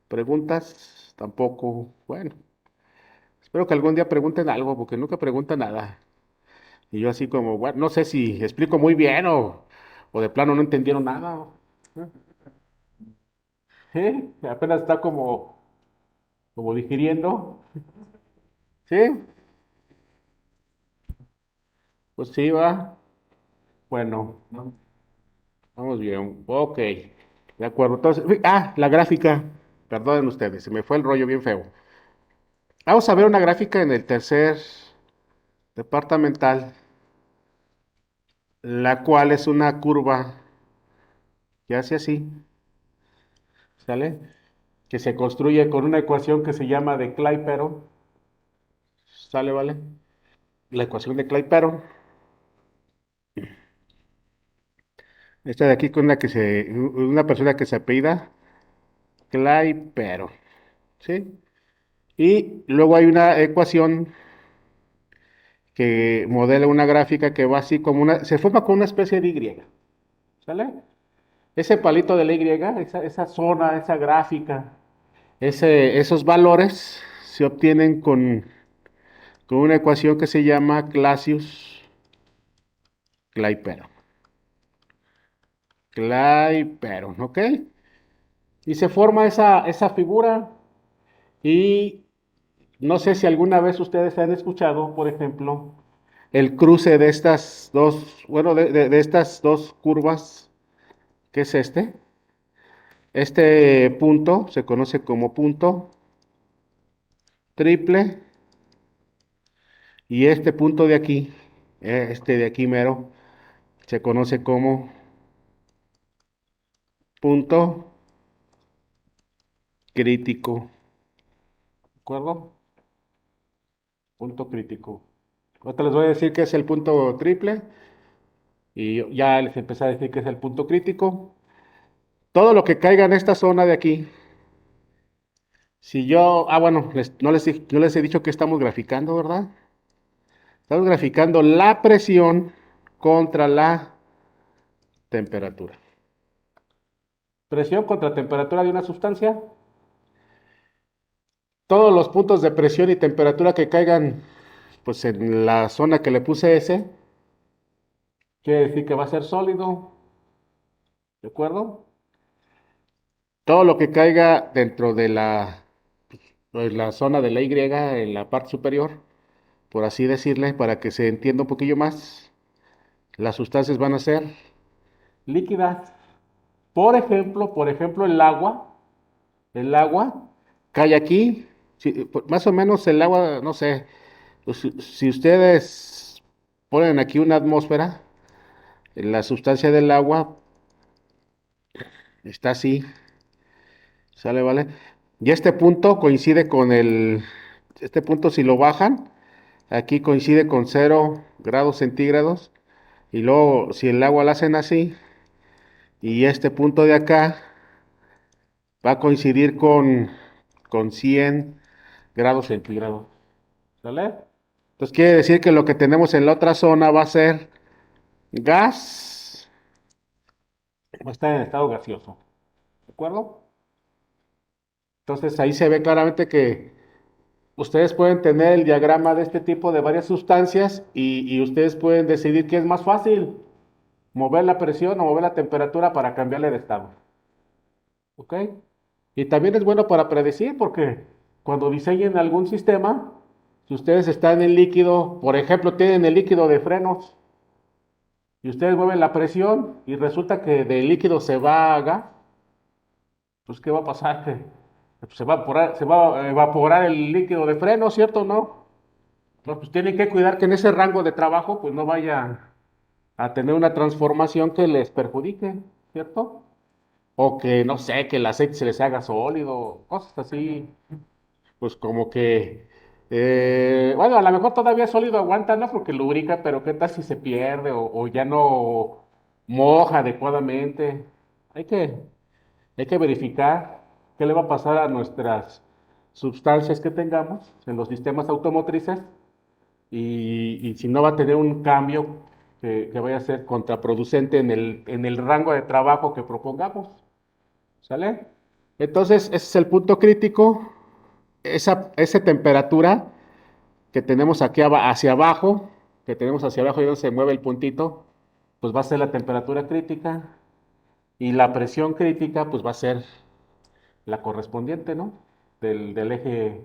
Preguntas, tampoco. Bueno, espero que algún día pregunten algo, porque nunca preguntan nada. Y yo así como, bueno, no sé si explico muy bien o de plano no entendieron nada. ¿Sí? Apenas está como digiriendo. ¿Sí? Pues sí, va. Bueno, vamos bien. Ok, de acuerdo. Entonces, la gráfica. Perdonen ustedes, se me fue el rollo bien feo. Vamos a ver una gráfica en el tercer departamental, la cual es una curva que hace así, ¿sale? Que se construye con una ecuación que se llama de Clapeyron, ¿sale, vale? La ecuación de Clapeyron. Esta de aquí con una persona que se apellida Clapeyron, ¿sí? Y luego hay una ecuación que modela una gráfica que va así se forma con una especie de Y, ¿sale? Ese palito de la Y, esa zona, esa gráfica, esos valores se obtienen con una ecuación que se llama Clausius-Clapeyron. Clapeyron, ¿ok? Y se forma esa figura y no sé si alguna vez ustedes han escuchado, por ejemplo, el cruce de estas dos, bueno, de estas dos curvas, que es este. Este punto se conoce como punto triple y este punto de aquí, este de aquí mero, se conoce como punto crítico. ¿De acuerdo? Punto crítico. Ahorita les voy a decir qué es el punto triple y ya les empecé a decir qué es el punto crítico. Todo lo que caiga en esta zona de aquí, si yo, bueno, no les he dicho que estamos graficando, ¿verdad? Estamos graficando la presión contra la temperatura. Presión contra temperatura de una sustancia. Todos los puntos de presión y temperatura que caigan pues en la zona que le puse S, quiere decir que va a ser sólido, ¿de acuerdo? Todo lo que caiga dentro de la zona de la Y en la parte superior, por así decirle, para que se entienda un poquillo más, las sustancias van a ser líquidas. Por ejemplo, el agua cae aquí, más o menos el agua, no sé, pues, si ustedes ponen aquí una atmósfera, la sustancia del agua está así, ¿sale, vale? Y este punto coincide este punto si lo bajan, aquí coincide con 0 °C, y luego si el agua la hacen así, y este punto de acá va a coincidir con 100 grados centígrados. ¿Sale? Entonces quiere decir que lo que tenemos en la otra zona va a ser gas, va a estar en estado gaseoso. ¿De acuerdo? Entonces ahí se ve claramente que ustedes pueden tener el diagrama de este tipo de varias sustancias y ustedes pueden decidir qué es más fácil, mover la presión o mover la temperatura para cambiarle de estado. ¿Ok? Y también es bueno para predecir porque cuando diseñen algún sistema, si ustedes están en líquido, por ejemplo, tienen el líquido de frenos y ustedes mueven la presión y resulta que del líquido se va a gas, pues ¿qué va a pasar? Que pues, se va a evaporar el líquido de freno, ¿cierto o no? Entonces, pues tienen que cuidar que en ese rango de trabajo pues no vaya a tener una transformación que les perjudique, ¿cierto? O que, no sé, que el aceite se les haga sólido, cosas así, pues como que, bueno, a lo mejor todavía sólido aguanta, ¿no? Porque lubrica, pero ¿qué tal si se pierde o ya no moja adecuadamente? Hay que, hay que verificar qué le va a pasar a nuestras sustancias que tengamos en los sistemas automotrices y si no va a tener un cambio que vaya a ser contraproducente en el rango de trabajo que propongamos. ¿Sale? Entonces, ese es el punto crítico, esa temperatura que tenemos aquí hacia abajo, que tenemos hacia abajo y donde se mueve el puntito, pues va a ser la temperatura crítica y la presión crítica, pues va a ser la correspondiente, ¿no? Del eje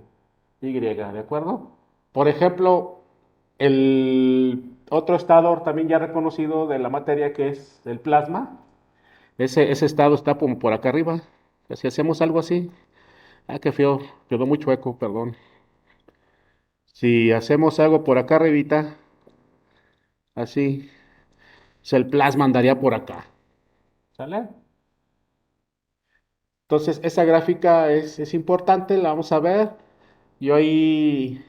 Y, ¿de acuerdo? Por ejemplo, el otro estado también ya reconocido de la materia que es el plasma, ese estado está como por acá arriba. Si hacemos algo así, qué feo, quedó muy chueco, perdón. Si hacemos algo por acá arribita, así, pues el plasma andaría por acá. ¿Sale? Entonces, esa gráfica es importante, la vamos a ver. Yo ahí,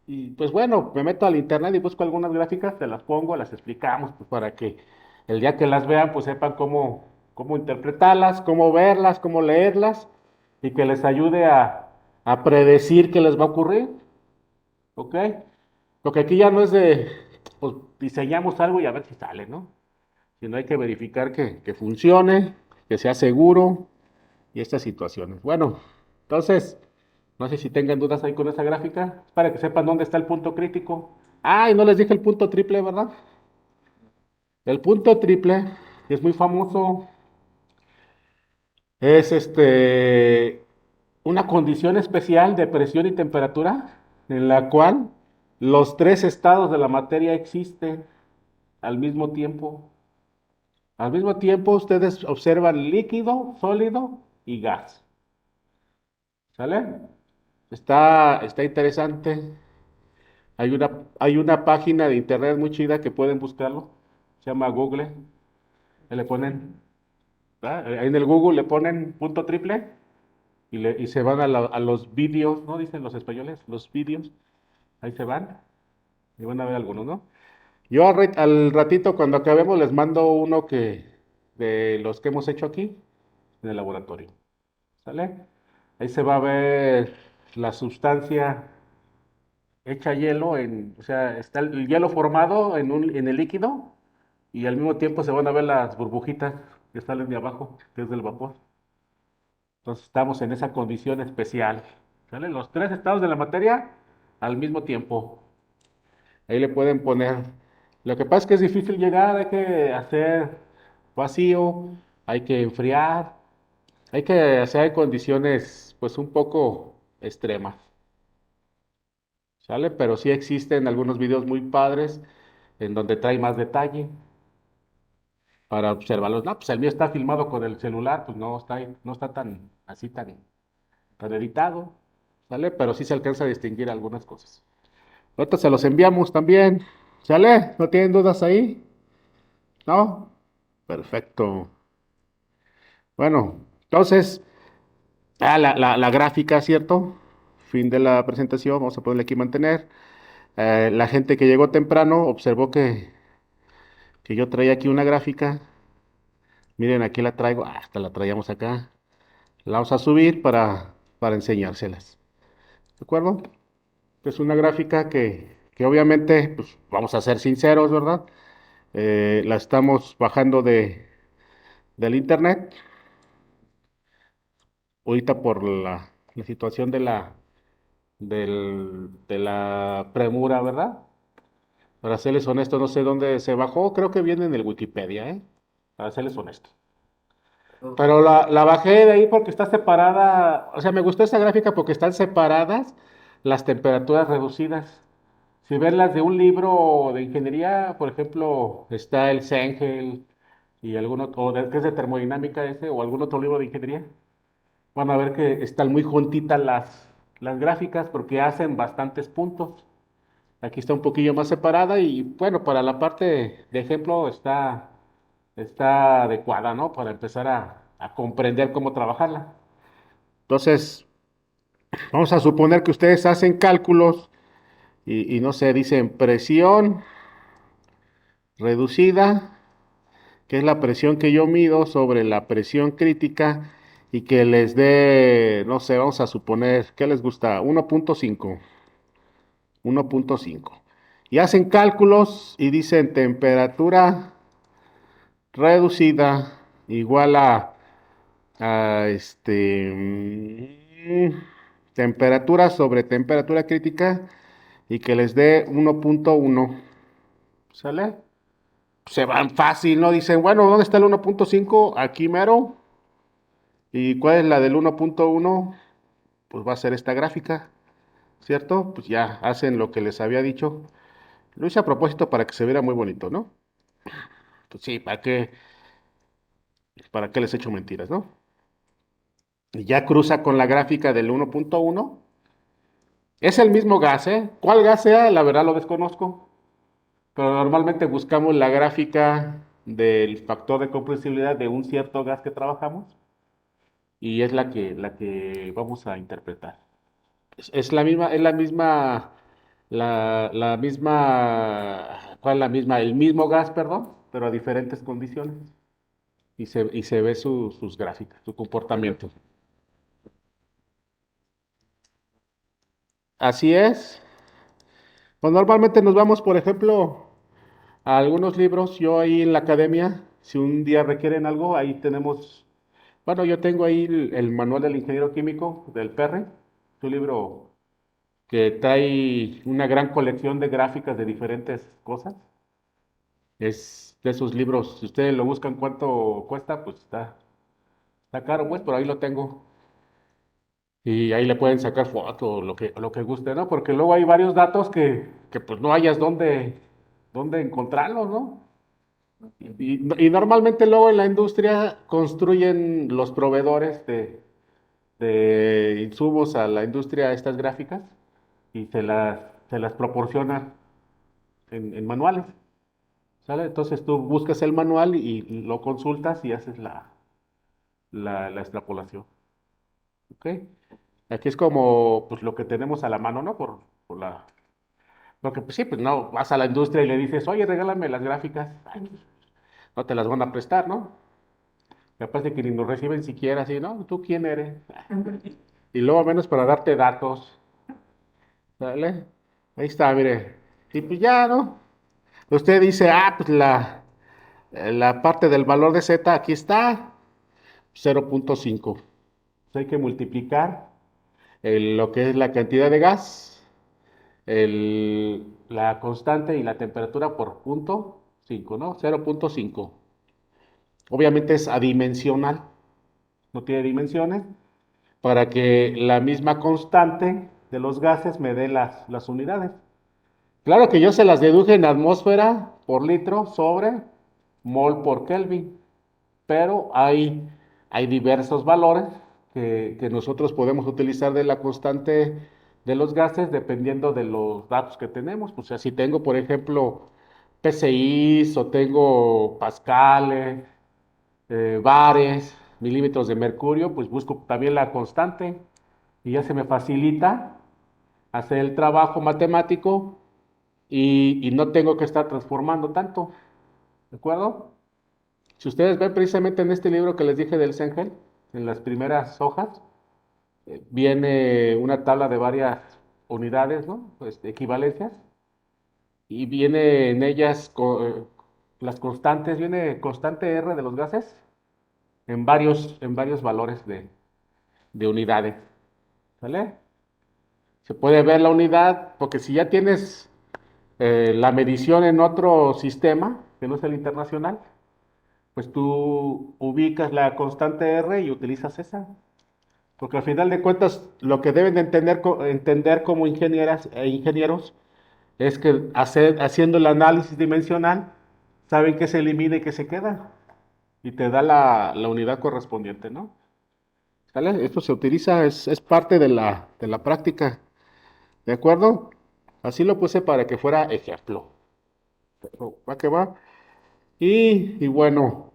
y pues bueno, me meto al internet y busco algunas gráficas, te las pongo, las explicamos, pues para que el día que las vean, pues sepan cómo interpretarlas, cómo verlas, cómo leerlas, y que les ayude a predecir qué les va a ocurrir, ¿ok? Porque aquí ya no es de, pues diseñamos algo y a ver si sale, ¿no? Sino hay que verificar que funcione, que sea seguro y estas situaciones. Bueno, entonces, no sé si tengan dudas ahí con esa gráfica, para que sepan dónde está el punto crítico. Ah, y no les dije el punto triple, ¿verdad? El punto triple, que es muy famoso, es una condición especial de presión y temperatura en la cual los tres estados de la materia existen al mismo tiempo. Al mismo tiempo, ustedes observan líquido, sólido y gas. ¿Sale? Está interesante. Hay una página de internet muy chida que pueden buscarlo. Se llama Google. Ahí le ponen, ¿verdad? Ahí en el Google le ponen punto triple y se van a los vídeos, ¿no? Dicen los españoles, los vídeos. Ahí se van y van a ver algunos, ¿no? Yo al ratito, cuando acabemos, les mando uno de los que hemos hecho aquí en el laboratorio. ¿Sale? Ahí se va a ver la sustancia hecha hielo o sea, está el hielo formado en el líquido y al mismo tiempo se van a ver las burbujitas que salen de abajo, que es del vapor. Entonces estamos en esa condición especial. ¿Sale? Los tres estados de la materia al mismo tiempo. Ahí le pueden poner. Lo que pasa es que es difícil llegar, hay que hacer vacío, hay que enfriar, hay que hacer condiciones pues un poco extremas. ¿Sale? Pero sí existen algunos videos muy padres en donde trae más detalle para observarlos. No, pues el mío está filmado con el celular, pues no está tan así tan editado, ¿sale? Pero sí se alcanza a distinguir algunas cosas. Ahorita se los enviamos también, ¿sale? ¿No tienen dudas ahí? ¿No? Perfecto. Bueno, entonces, la gráfica, ¿cierto? Fin de la presentación, vamos a ponerle aquí mantener. La gente que llegó temprano observó que yo traía aquí una gráfica. Miren, aquí la traigo, hasta la traíamos acá. La vamos a subir para enseñárselas. ¿De acuerdo? Es una gráfica que obviamente, pues vamos a ser sinceros, ¿verdad? La estamos bajando del internet, ahorita por la situación de la premura, ¿verdad? Para serles honesto, no sé dónde se bajó, creo que viene en el Wikipedia, ¿eh? Para serles honesto. Pero la bajé de ahí porque está separada, o sea, me gustó esa gráfica porque están separadas las temperaturas reducidas. Si ven las de un libro de ingeniería, por ejemplo, está el Sengel y algún otro, que es de termodinámica ese, o algún otro libro de ingeniería, van a ver que están muy juntitas las gráficas porque hacen bastantes puntos. Aquí está un poquillo más separada y bueno, para la parte de ejemplo está adecuada, ¿no? Para empezar a comprender cómo trabajarla. Entonces, vamos a suponer que ustedes hacen cálculos y no sé, dicen presión reducida, que es la presión que yo mido sobre la presión crítica y que les dé, no sé, vamos a suponer, ¿qué les gusta? 1.5. 1.5. Y hacen cálculos y dicen temperatura reducida igual a temperatura sobre temperatura crítica y que les dé 1.1. ¿Sale? Se van fácil, ¿no? Dicen, bueno, ¿dónde está el 1.5? Aquí mero. ¿Y cuál es la del 1.1? Pues va a ser esta gráfica, ¿cierto? Pues ya hacen lo que les había dicho. Lo hice a propósito para que se viera muy bonito, ¿no? Pues sí, ¿para qué les echo mentiras, no? Y ya cruza con la gráfica del 1.1. Es el mismo gas, ¿eh? ¿Cuál gas sea? La verdad lo desconozco. Pero normalmente buscamos la gráfica del factor de compresibilidad de un cierto gas que trabajamos y es la que vamos a interpretar. ¿Cuál es la misma? El mismo gas, perdón, pero a diferentes condiciones. Y se ve sus gráficas, su comportamiento. Así es. Pues normalmente nos vamos, por ejemplo, a algunos libros. Yo ahí en la academia, si un día requieren algo, ahí tenemos, bueno, yo tengo ahí el manual del ingeniero químico del PR, es un libro que trae una gran colección de gráficas de diferentes cosas. Es de esos libros, si ustedes lo buscan cuánto cuesta, pues está caro, pues, pero ahí lo tengo. Y ahí le pueden sacar foto, lo que guste, ¿no? Porque luego hay varios datos que pues no hayas dónde encontrarlos, ¿no? Y normalmente luego en la industria construyen los proveedores de insumos a la industria estas gráficas y se las proporcionan en manuales, ¿sale? Entonces tú buscas el manual y lo consultas y haces la extrapolación, ¿ok? Aquí es como pues, lo que tenemos a la mano, ¿no? Porque pues sí, pues no, vas a la industria y le dices, oye, regálame las gráficas. Ay, no te las van a prestar, ¿no? Capaz de que ni nos reciben siquiera así, ¿no? ¿Tú quién eres? Y luego menos para darte datos, ¿sale? Ahí está, mire. Y pues ya, ¿no? Usted dice, pues la parte del valor de Z aquí está, 0.5. Pues hay que multiplicar lo que es la cantidad de gas, la constante y la temperatura por punto 5, ¿no? 0.5. Obviamente es adimensional, no tiene dimensiones, para que la misma constante de los gases me dé las unidades. Claro que yo se las deduje en atmósfera por litro sobre mol por Kelvin, pero hay diversos valores que nosotros podemos utilizar de la constante de los gases dependiendo de los datos que tenemos. O sea, si tengo, por ejemplo, PSI o tengo pascales, bares, milímetros de mercurio, pues busco también la constante y ya se me facilita hacer el trabajo matemático y no tengo que estar transformando tanto, ¿de acuerdo? Si ustedes ven precisamente en este libro que les dije del Sengel, en las primeras hojas, viene una tabla de varias unidades, ¿no? Pues, de equivalencias, y viene en ellas las constantes, viene constante R de los gases en varios valores de unidades, ¿sale? Se puede ver la unidad, porque si ya tienes la medición en otro sistema, que no es el internacional, pues tú ubicas la constante R y utilizas esa. Porque al final de cuentas, lo que deben de entender como ingenieras e ingenieros es que haciendo el análisis dimensional, saben qué se elimina y qué se queda. Y te da la unidad correspondiente, ¿no? ¿Sale? Esto se utiliza, es parte de la práctica. ¿De acuerdo? Así lo puse para que fuera ejemplo. Va que va. Y bueno,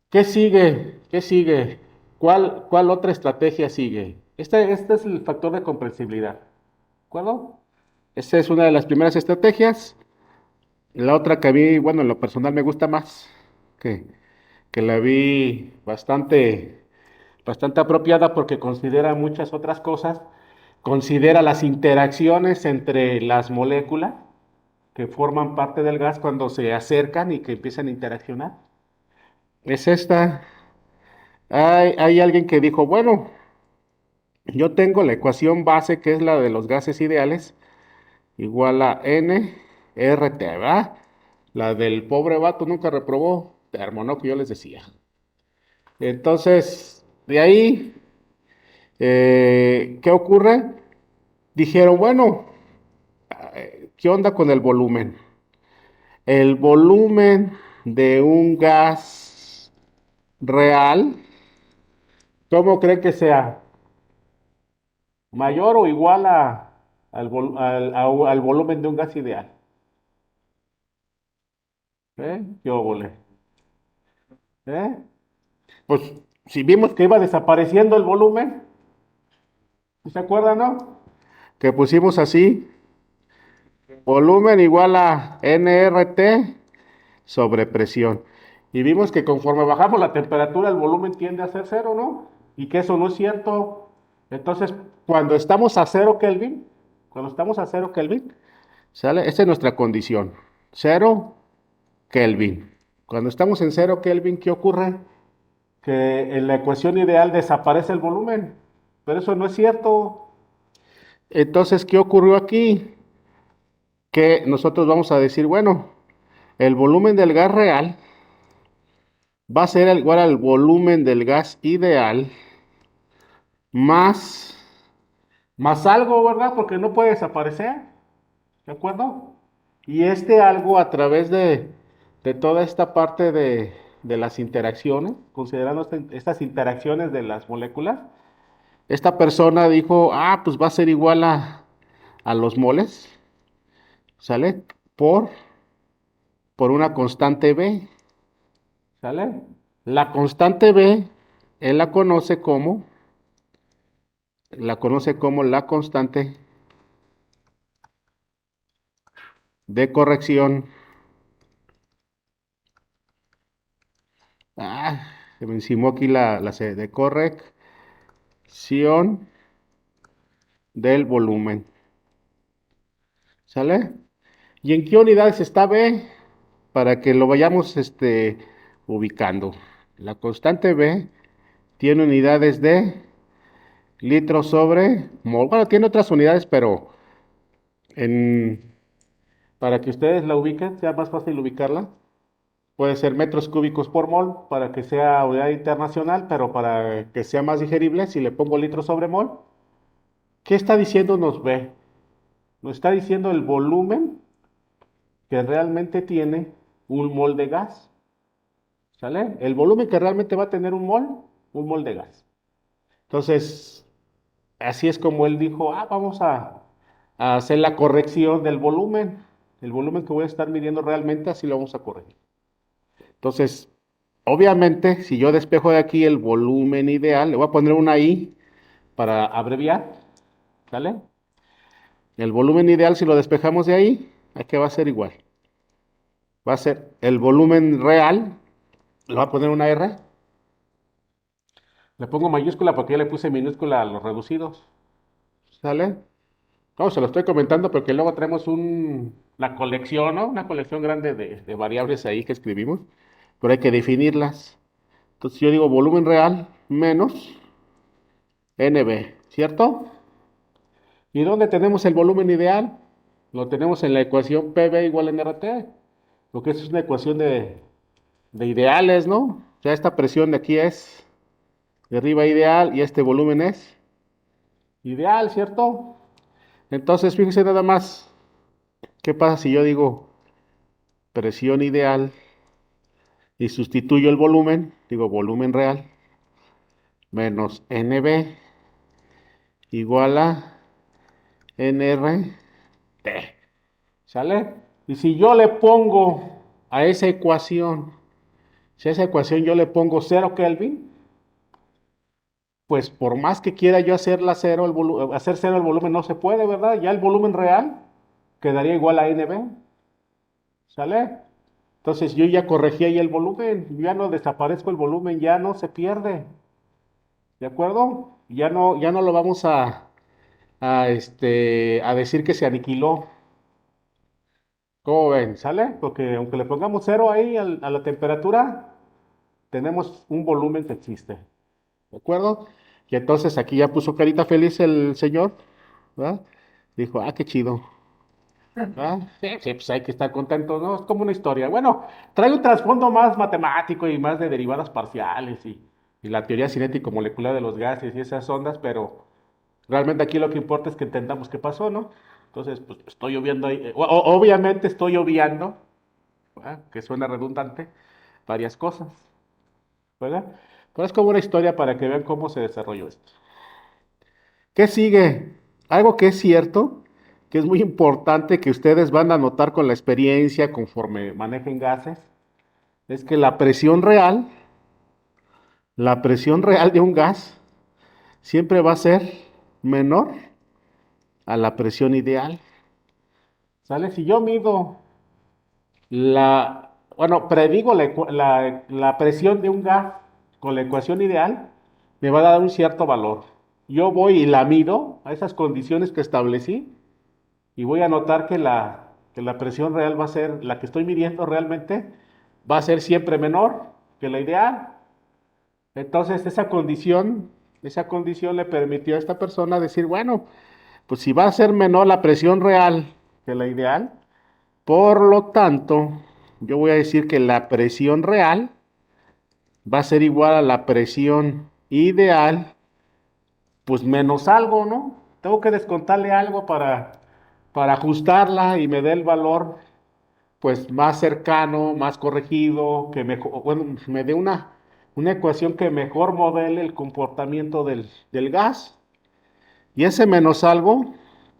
¿qué sigue? ¿Qué sigue? ¿Cuál otra estrategia sigue? Este es el factor de comprensibilidad. ¿De acuerdo? Esta es una de las primeras estrategias. La otra que a mí, bueno, en lo personal me gusta más, que, que la vi bastante apropiada porque considera muchas otras cosas. Considera las interacciones entre las moléculas que forman parte del gas cuando se acercan y que empiezan a interaccionar. Es esta. Hay alguien que dijo, bueno, yo tengo la ecuación base que es la de los gases ideales, igual a nRT, ¿verdad? La del pobre vato nunca reprobó termo, ¿no? Que yo les decía. Entonces, de ahí, ¿qué ocurre? Dijeron, bueno, ¿qué onda con el volumen? El volumen de un gas real, ¿cómo creen que sea? ¿Mayor o igual al volumen de un gas ideal? ¿Qué óvole? ¿Eh? Pues si vimos que iba desapareciendo el volumen, ¿se acuerdan, no? Que pusimos así, volumen igual a nRT sobre presión. Y vimos que conforme bajamos la temperatura, el volumen tiende a ser cero, ¿no? Y que eso no es cierto. Entonces, cuando estamos a 0 Kelvin, ¿sale? Esa es nuestra condición. 0 Kelvin. Cuando estamos en 0 Kelvin, ¿qué ocurre? Que en la ecuación ideal desaparece el volumen. Pero eso no es cierto. Entonces, ¿qué ocurrió aquí? Que nosotros vamos a decir, bueno, el volumen del gas real va a ser igual al volumen del gas ideal más, más algo, ¿verdad? Porque no puede desaparecer, ¿de acuerdo? Y este algo a través de toda esta parte de las interacciones, considerando estas interacciones de las moléculas, esta persona dijo, ah, pues va a ser igual a los moles, ¿sale? Por una constante B, ¿sale? La constante B, él la conoce como la constante de corrección. Ah, se me encimó aquí la C, de corrección del volumen, ¿sale? ¿Y en qué unidades está B? Para que lo vayamos ubicando. La constante B tiene unidades de litros sobre mol. Bueno, tiene otras unidades, pero en, para que ustedes la ubiquen, sea más fácil ubicarla, puede ser metros cúbicos por mol para que sea unidad internacional, pero para que sea más digerible, si le pongo litros sobre mol, ¿qué está diciéndonos B? Nos está diciendo el volumen que realmente tiene un mol de gas. ¿Sale? El volumen que realmente va a tener un mol de gas. Entonces, así es como él dijo, vamos a hacer la corrección del volumen. El volumen que voy a estar midiendo realmente, así lo vamos a corregir. Entonces, obviamente, si yo despejo de aquí el volumen ideal, le voy a poner una I para abreviar, ¿sale? El volumen ideal, si lo despejamos de ahí, aquí va a ser igual. Va a ser el volumen real, le voy a poner una R, Le pongo mayúscula porque ya le puse minúscula a los reducidos. ¿Sale? No, se lo estoy comentando porque luego tenemos una colección, ¿no? Una colección grande de variables ahí que escribimos, pero hay que definirlas. Entonces yo digo volumen real menos NB, ¿cierto? ¿Y dónde tenemos el volumen ideal? Lo tenemos en la ecuación PV igual a NRT, porque eso es una ecuación de ideales, ¿no? O sea, esta presión de aquí es de arriba ideal y este volumen es ideal, ¿cierto? Entonces, fíjese nada más, ¿qué pasa si yo digo presión ideal y sustituyo el volumen? Digo volumen real menos NB igual a NRT. ¿Sale? Y si yo le pongo a esa ecuación, si a esa ecuación yo le pongo 0 Kelvin, pues por más que quiera yo hacerla cero, hacer cero el volumen no se puede, ¿verdad? Ya el volumen real quedaría igual a NB. ¿Sale? Entonces yo ya corregí ahí el volumen, ya no desaparezco el volumen, ya no se pierde. ¿De acuerdo? Ya no lo vamos a decir que se aniquiló. ¿Cómo ven? ¿Sale? Porque aunque le pongamos cero ahí a la temperatura, tenemos un volumen que existe. ¿De acuerdo? Y entonces aquí ya puso carita feliz el señor, ¿verdad? Dijo, ah, qué chido. ¿Verdad? Sí, sí, pues hay que estar contento, ¿no? Es como una historia. Bueno, trae un trasfondo más matemático y más de derivadas parciales y la teoría cinética molecular de los gases y esas ondas, pero realmente aquí lo que importa es que entendamos qué pasó, ¿no? Entonces, pues estoy obviando ahí, obviamente estoy obviando, ¿verdad? Que suena redundante, varias cosas, ¿verdad? Pero es como una historia para que vean cómo se desarrolló esto. ¿Qué sigue? Algo que es cierto, que es muy importante, que ustedes van a notar con la experiencia conforme manejen gases, es que la presión real de un gas siempre va a ser menor a la presión ideal. ¿Sale? Si yo mido bueno, predigo la presión de un gas con la ecuación ideal, me va a dar un cierto valor. Yo voy y la mido a esas condiciones que establecí y voy a notar que la presión real va a ser, la que estoy midiendo realmente, va a ser siempre menor que la ideal. Entonces, esa condición le permitió a esta persona decir, bueno, pues si va a ser menor la presión real que la ideal, por lo tanto, yo voy a decir que la presión real va a ser igual a la presión ideal, pues menos algo, ¿no? Tengo que descontarle algo para ajustarla y me dé el valor pues más cercano, más corregido, que mejor, bueno, me dé una ecuación que mejor modele el comportamiento del gas. Y ese menos algo,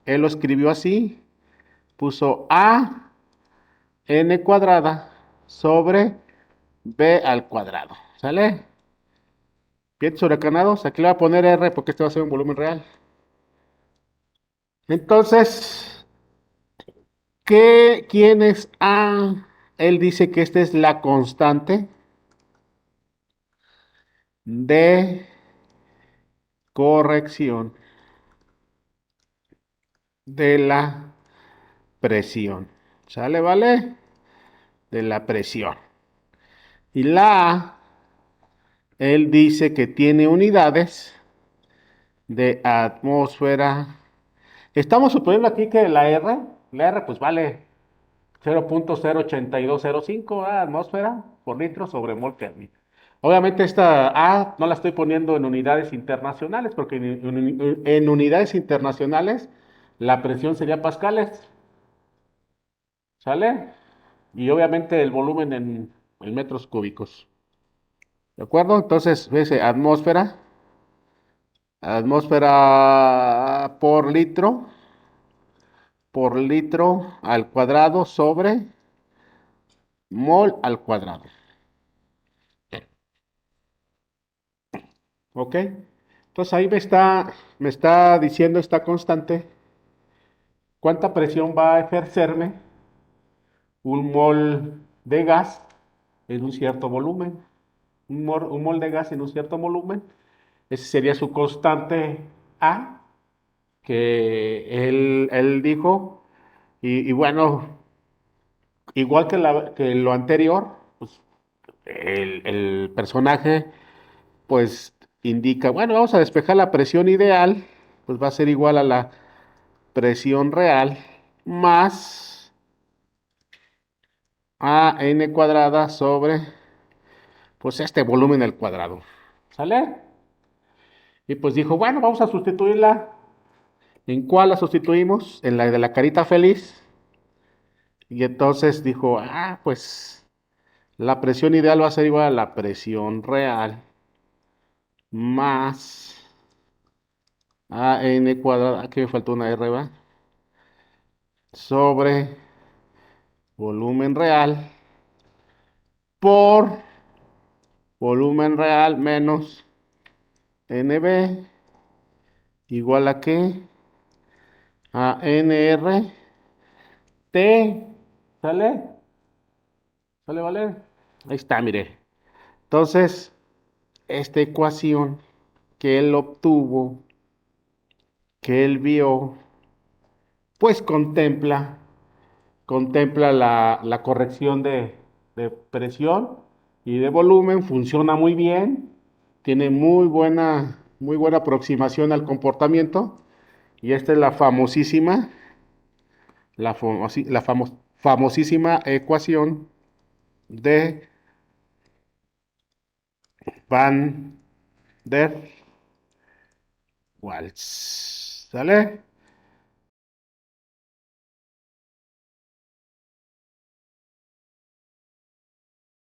él lo escribió así, puso A n cuadrada sobre B al cuadrado. ¿Sale? Bien huracanados. Aquí le voy a poner R porque este va a ser un volumen real. Entonces, ¿quién es A? Él dice que esta es la constante de corrección de la presión. ¿Sale? ¿Vale? De la presión. Y la A, él dice que tiene unidades de atmósfera. Estamos suponiendo aquí que la R pues vale 0.08205 atmósfera por litro sobre mol Kelvin. Obviamente esta A no la estoy poniendo en unidades internacionales, porque en unidades internacionales la presión sería pascales, ¿sale? Y obviamente el volumen en metros cúbicos. ¿De acuerdo? Entonces, fíjese, atmósfera por litro al cuadrado sobre mol al cuadrado. ¿Ok? Entonces ahí me está diciendo esta constante cuánta presión va a ejercerme un mol de gas en un cierto volumen. Un mol de gas en un cierto volumen. Ese sería su constante A, que él dijo. Y bueno, igual que lo anterior, pues el personaje pues indica, bueno, vamos a despejar la presión ideal, pues va a ser igual a la presión real más a n cuadrada sobre pues este volumen al cuadrado. ¿Sale? Y pues dijo, bueno, vamos a sustituirla. ¿En cuál la sustituimos? En la de la carita feliz. Y entonces dijo, pues la presión ideal va a ser igual a la presión real más a n cuadrada, aquí me faltó una r, ¿va? Sobre volumen real por volumen real menos nb igual a qué? A nr t. ¿Sale? ¿Sale, vale? Ahí está, mire. Entonces, esta ecuación que él obtuvo, que él vio, pues contempla la corrección de presión y de volumen, funciona muy bien, tiene muy buena aproximación al comportamiento, y esta es la famosísima, famosísima ecuación de Van der Waals. ¿Sale?